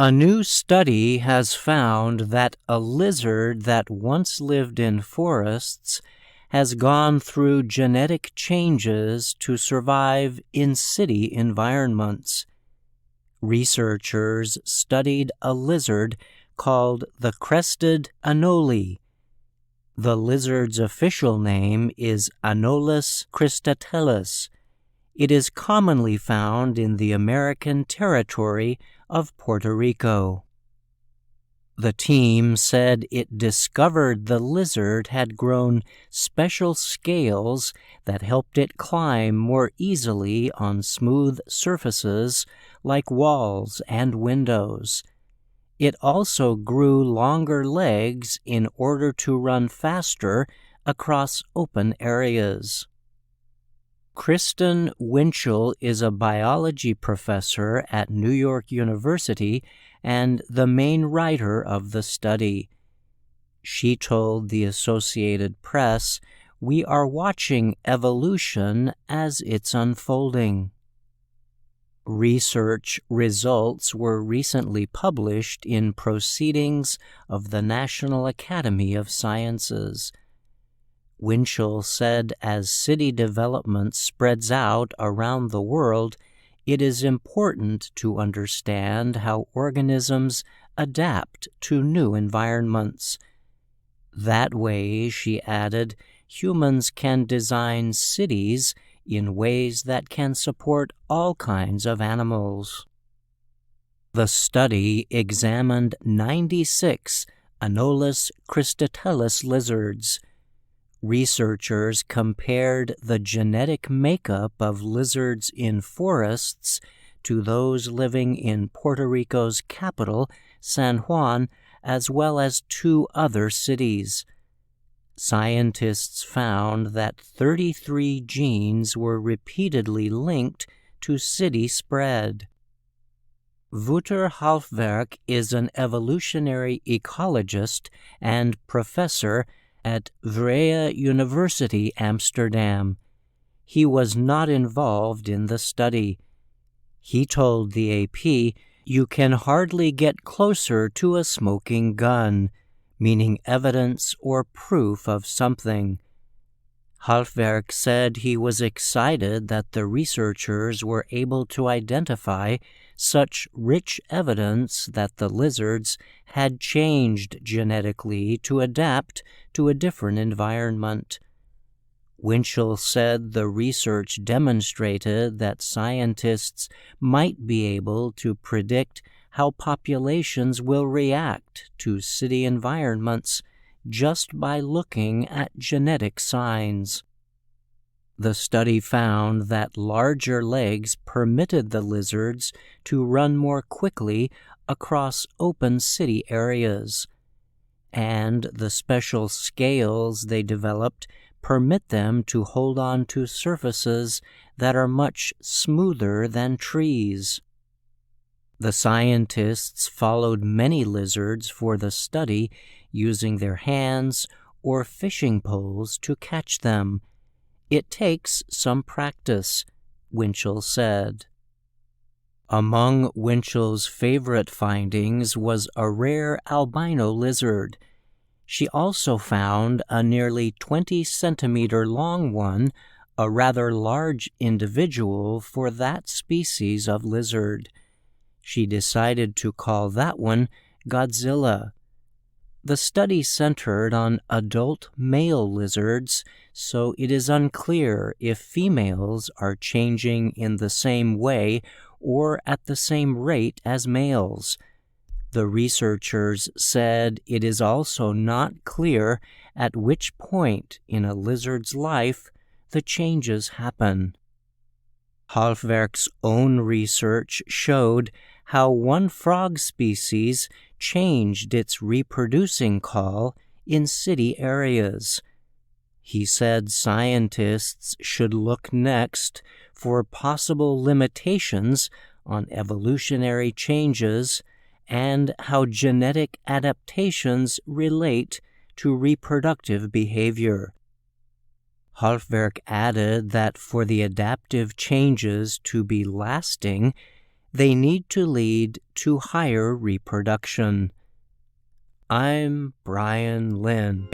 A new study has found that a lizard that once lived in forests has gone through genetic changes to survive in city environments. Researchers studied a lizard called the crested anole. The lizard's official name is Anolis cristatellus. It is commonly found in the American territory of Puerto Rico. The team said it discovered the lizard had grown special scales that helped it climb more easily on smooth surfaces like walls and windows. It also grew longer legs in order to run faster across open areas. Kristen Winchell is a biology professor at New York University and the main writer of the study. She told the Associated Press, "We are watching evolution as it's unfolding." Research results were recently published in Proceedings of the National Academy of Sciences. Winchell said as city development spreads out around the world, it is important to understand how organisms adapt to new environments. That way, she added, humans can design cities in ways that can support all kinds of animals. The study examined 96 Anolis cristatellus lizards. Researchers compared the genetic makeup of lizards in forests to those living in Puerto Rico's capital, San Juan, as well as 2 other cities. Scientists found that 33 genes were repeatedly linked to city spread. Wouter Halfwerk is an evolutionary ecologist and professor at Vrije University, Amsterdam. He was not involved in the study. He told the AP, "You can hardly get closer to a smoking gun," meaning evidence or proof of something. Halfwerk said he was excited that the researchers were able to identify such rich evidence that the lizards had changed genetically to adapt to a different environment. Winchell said the research demonstrated that scientists might be able to predict how populations will react to city environments just by looking at genetic signs. The study found that larger legs permitted the lizards to run more quickly across open city areas, and the special scales they developed permit them to hold on to surfaces that are much smoother than trees. The scientists followed many lizards for the study using their hands or fishing poles to catch them. It takes some practice, Winchell said. Among Winchell's favorite findings was a rare albino lizard. She also found a nearly 20-centimeter long one, a rather large individual for that species of lizard. She decided to call that one Godzilla. The study centered on adult male lizards, so it is unclear if females are changing in the same way or at the same rate as males. The researchers said it is also not clear at which point in a lizard's life the changes happen. Halfwerk's own research showed how one frog species changed its reproducing call in city areas. He said scientists should look next for possible limitations on evolutionary changes and how genetic adaptations relate to reproductive behavior. Halfwerk added that for the adaptive changes to be lasting, They need to lead to higher reproduction. I'm Brian Lynn.